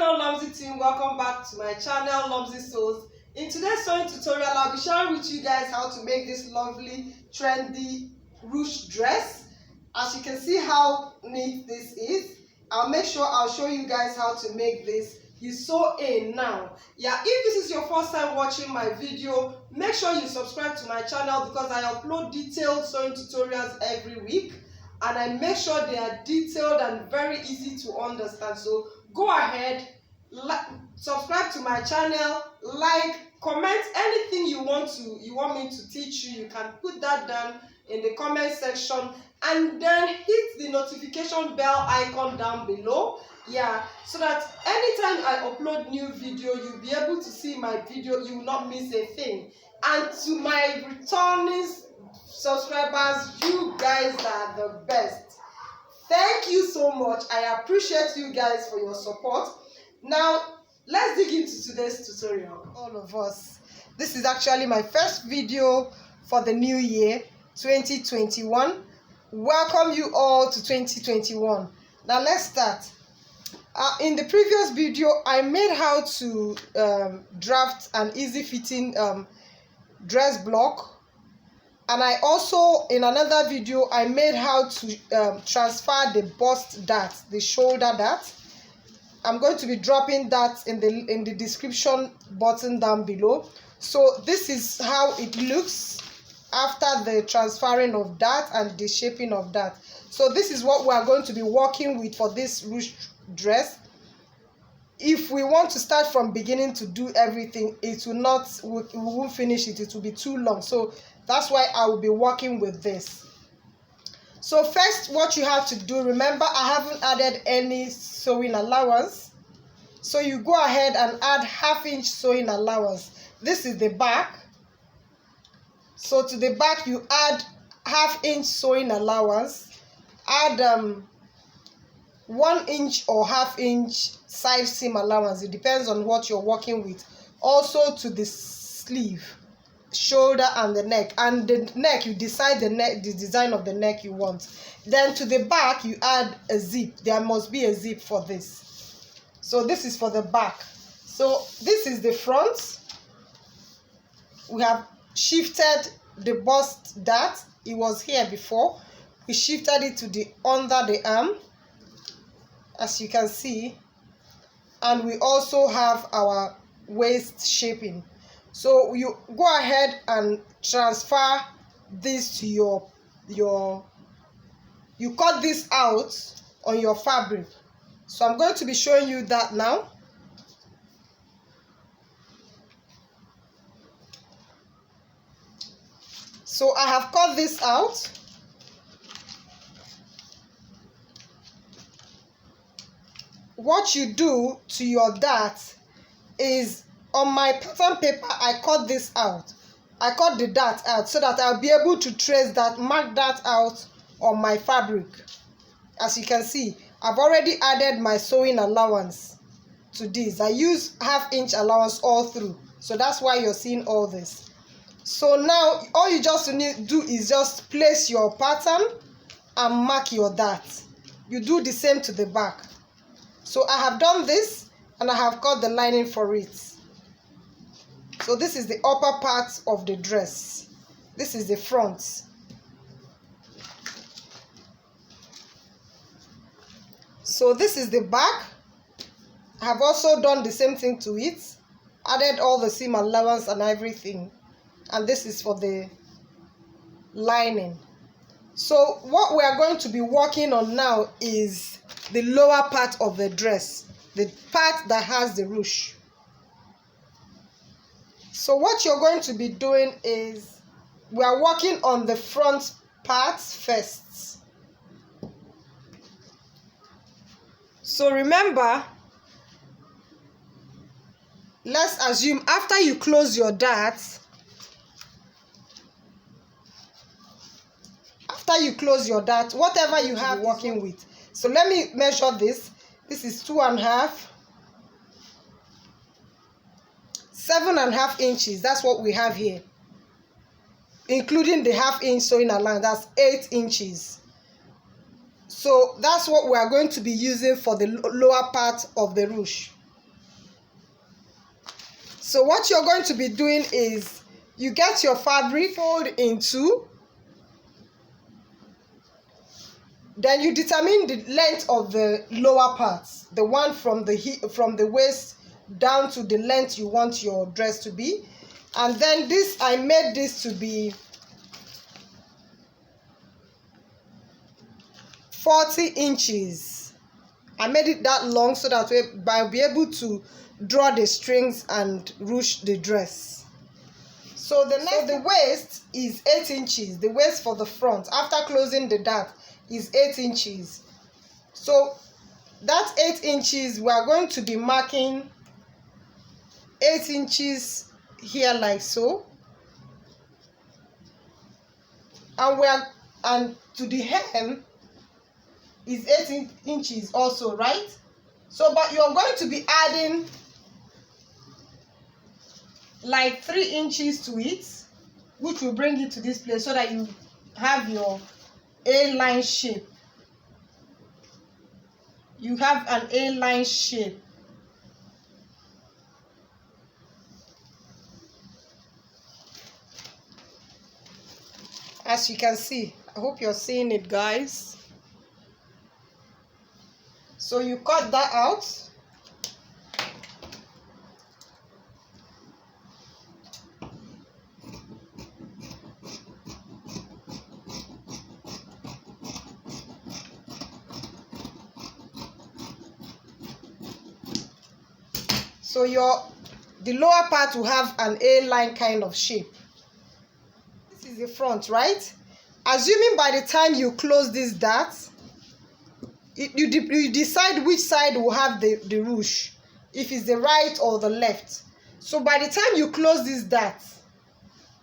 channel, Lomzy team. Welcome back to my channel, Lomzy Sews. In today's sewing tutorial, I'll be sharing with you guys how to make this lovely, trendy ruched dress. As you can see how neat this is, I'll show you guys how to make this. You sew in now. Yeah, if this is your first time watching my video, make sure you subscribe to my channel because I upload detailed sewing tutorials every week. And I make sure they are detailed and very easy to understand. So go ahead, subscribe to my channel, comment anything you want me to teach you. You can put that down in the comment section, and then hit the notification bell icon down below. Yeah, so that anytime I upload new video, you'll be able to see my video. You will not miss a thing. And to my returning subscribers, you guys are the best. Thank you so much. I appreciate you guys for your support. Now let's dig into today's tutorial. All of us, this is actually my first video for the new year 2021. Welcome you all to 2021. Now let's start. In the previous video, I made how to draft an easy fitting dress block. And I also, in another video, I made how to transfer the bust dart, the shoulder dart. I'm going to be dropping that in the description button down below. So this is how it looks after the transferring of that and the shaping of that. So this is what we are going to be working with for this ruched dress. If we want to start from beginning to do everything, we won't finish it. It will be too long. So that's why I will be working with this. So first, what you have to do, remember I haven't added any sewing allowance. So you go ahead and add 1/2 inch sewing allowance. This is the back. So to the back you add 1/2 inch sewing allowance. Add 1 inch or 1/2 inch side seam allowance. It depends on what you're working with. Also to the sleeve, shoulder and the neck. And the neck, you decide the design of the neck you want. Then to the back you add a zip. There must be a zip for this. So this is for the back. So this is the front. We have shifted the bust dart. It was here before. We shifted it to the under the arm, as you can see. And we also have our waist shaping. So you go ahead and transfer this to you cut this out on your fabric. So I'm going to be showing you that now. So I have cut this out. What you do to your dart is, on my pattern paper, I cut this out. I cut the dart out so that I'll be able to trace that, mark that out on my fabric. As you can see, I've already added my sewing allowance to this. I use 1/2 inch allowance all through. So that's why you're seeing all this. So now all you just need to do is just place your pattern and mark your dart. You do the same to the back. So I have done this and I have cut the lining for it. So this is the upper part of the dress. This is the front. So this is the back. I have also done the same thing to it. Added all the seam allowance and everything. And this is for the lining. So what we are going to be working on now is the lower part of the dress. The part that has the ruche. So what you're going to be doing is, we are working on the front parts first. So remember, let's assume after you close your dart, whatever you have working with. So let me measure this. This is 2.5, 7.5 inches. That's what we have here, including the 1/2 inch sewing allowance. That's 8 inches. So that's what we are going to be using for the lower part of the ruche. So what you're going to be doing is you get your fabric, fold in two, then you determine the length of the lower parts, the one from the waist down to the length you want your dress to be. And then this, I made this to be 40 inches. I made it that long so that I'll be able to draw the strings and ruche the dress. So the waist is 8 inches. The waist for the front, after closing the dart, is 8 inches. So that 8 inches, we are going to be marking 8 inches here like so. And to the hem is 8 inches also, right? So but you're going to be adding like 3 inches to it, which will bring it to this place so that you have your A-line shape. You have an A-line shape. As you can see, I hope you're seeing it, guys. So you cut that out. So the lower part will have an A-line kind of shape. This is the front, right? Assuming by the time you close this dart, you decide which side will have the ruche, if it's the right or the left. So by the time you close this dart,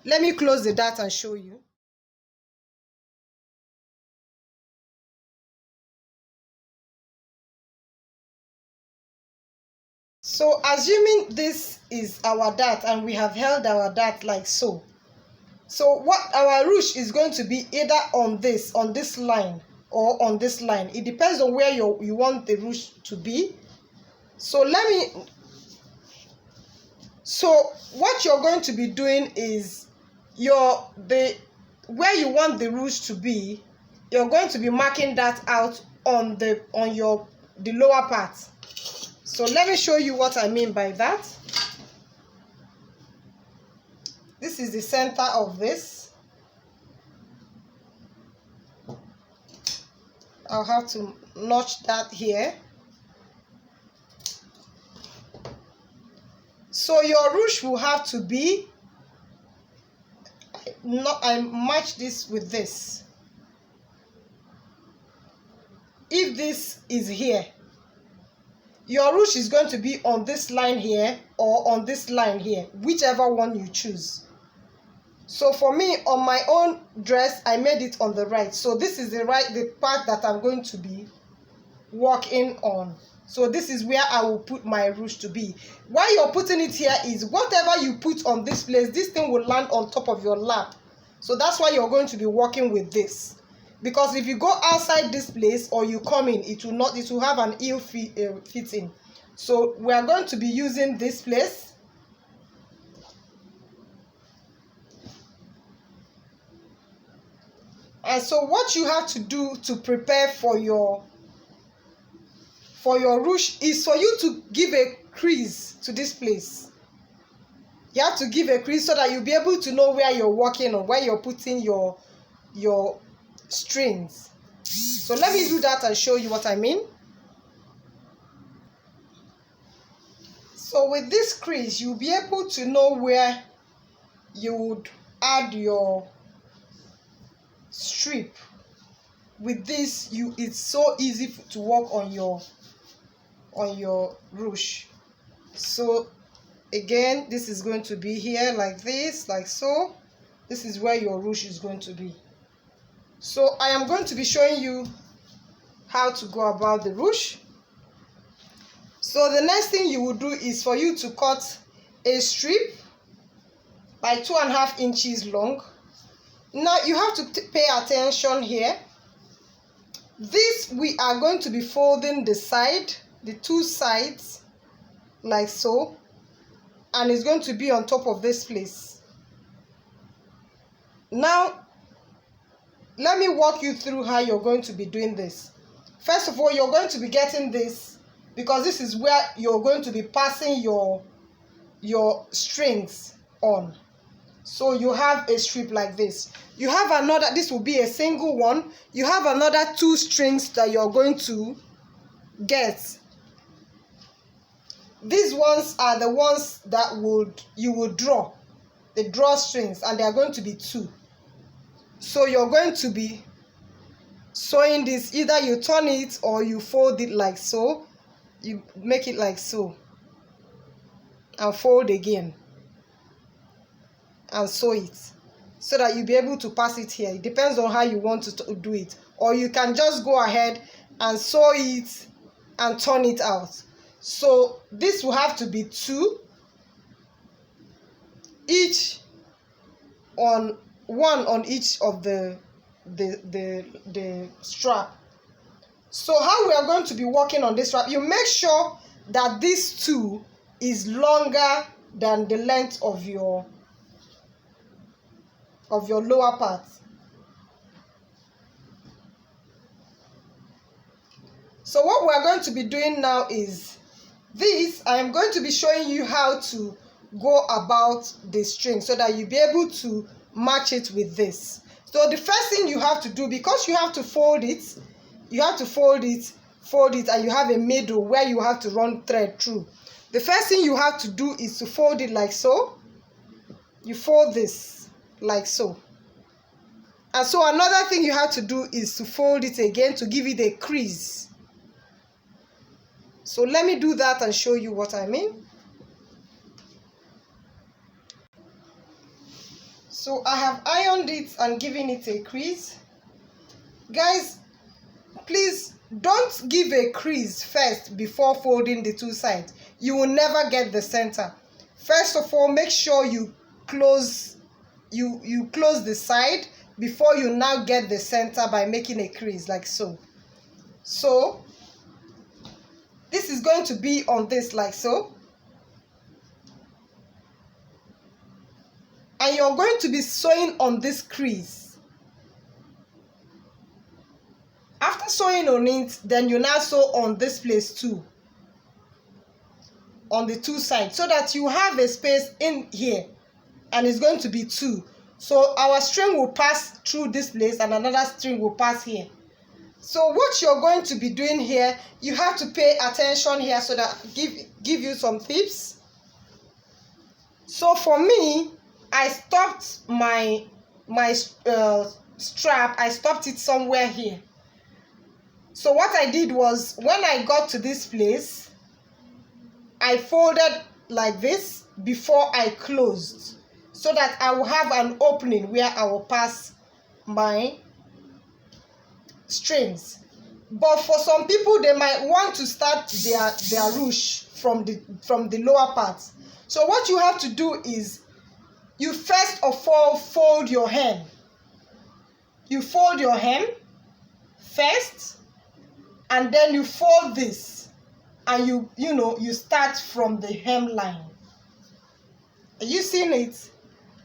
let me close the dart and show you. So assuming this is our dart and we have held our dart like so. So what our ruche is going to be either on this line or on this line. It depends on where you want the ruche to be. So what you're going to be doing is where you want the ruche to be, you're going to be marking that out on the lower part. So let me show you what I mean by that. This is the center of this. I'll have to notch that here. So your ruche will have to be, I match this with this. If this is here, your ruche is going to be on this line here or on this line here, whichever one you choose. So for me, on my own dress, I made it on the right. So this is the part that I'm going to be working on. So this is where I will put my ruche to be. Why you're putting it here is whatever you put on this place, this thing will land on top of your lap. So that's why you're going to be working with this. Because if you go outside this place or you come in, it will have an ill fitting. So we are going to be using this place. And so what you have to do to prepare for your ruche is for you to give a crease to this place. You have to give a crease so that you'll be able to know where you're working on, where you're putting your strings. So let me do that and show you what I mean. So with this crease, you'll be able to know where you would add your strip. With this, it's so easy to work on your ruche. So again, this is going to be here like this, like so. This is where your ruche is going to be. So I am going to be showing you how to go about the ruche. So the next thing you will do is for you to cut a strip by 2.5 inches long. Now you have to pay attention here. This, we are going to be folding the two sides like so. and it's going to be on top of this place. Now let me walk you through how you're going to be doing this. First of all, you're going to be getting this, because this is where you're going to be passing your strings on. So you have a strip like this. You have another, this will be a single one. You have another 2 strings that you're going to get. These ones are the ones that you would draw, the drawstrings, and they are going to be 2. So you're going to be sewing this, either you turn it or you fold it like so. You make it like so and fold again and sew it, so that you'll be able to pass it here. It depends on how you want to do it, or you can just go ahead and sew it and turn it out. So this will have to be 2 each, on one on each of the strap. So how we are going to be working on this strap, you make sure that this 2 is longer than the length of your lower part. So what we are going to be doing now is this. I am going to be showing you how to go about the string so that you'll be able to match it with this. So the first thing you have to do, because you have to fold it, and you have a middle where you have to run thread through. The first thing you have to do is to fold it like so. You fold this like so. And so another thing you have to do is to fold it again to give it a crease. So let me do that and show you what I mean. So I have ironed it and given it a crease. Guys, please don't give a crease first before folding the 2 sides. You will never get the center. First of all, make sure you close the side before you now get the center by making a crease like so. So this is going to be on this like so. And you're going to be sewing on this crease. After sewing on it, then you now sew on this place too, on the 2 sides, so that you have a space in here, and it's going to be 2. So our string will pass through this place and another string will pass here. So what you're going to be doing here, you have to pay attention here, so that give you some tips. So for me, I stopped my strap, I stopped it somewhere here. So what I did was, when I got to this place, I folded like this before I closed, so that I will have an opening where I will pass my strings. But for some people, they might want to start their ruche from the lower part. So what you have to do is, you first of all fold your hem. You fold your hem first, and then you fold this, and you start from the hemline. Are you seeing it?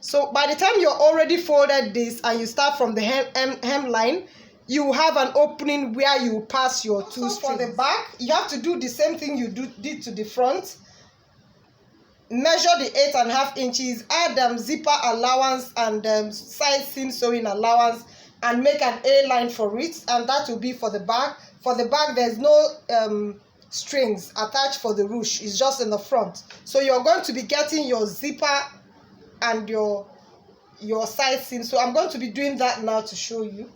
So by the time you're already folded this and you start from the hemline, you have an opening where you pass your 2 strings. For the back, you have to do the same thing you did to the front. Measure the 8.5 inches, add zipper allowance and side seam sewing allowance, and make an A-line for it, and that will be for the back. For the back, there's no strings attached for the ruche, it's just in the front. So you're going to be getting your zipper and your side seam. So I'm going to be doing that now to show you.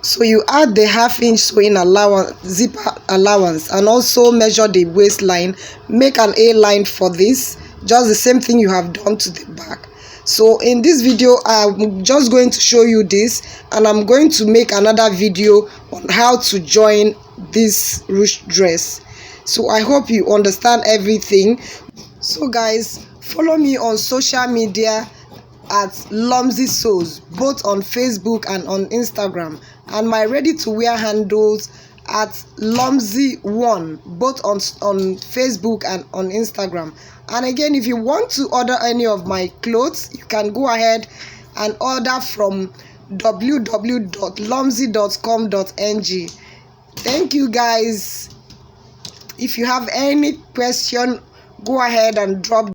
So you add the 1/2 inch sewing allowance, zipper allowance, and also measure the waistline. Make an A-line for this, just the same thing you have done to the back. So in this video, I'm just going to show you this, and I'm going to make another video on how to join this ruched dress. So I hope you understand everything. So guys, follow me on social media at Lomzy Sews, both on Facebook and on Instagram, and my ready-to-wear handles at Lomzy1, both on Facebook and on Instagram. And again, if you want to order any of my clothes, you can go ahead and order from www.lomzy.com.ng. Thank you guys. If you have any question, go ahead and drop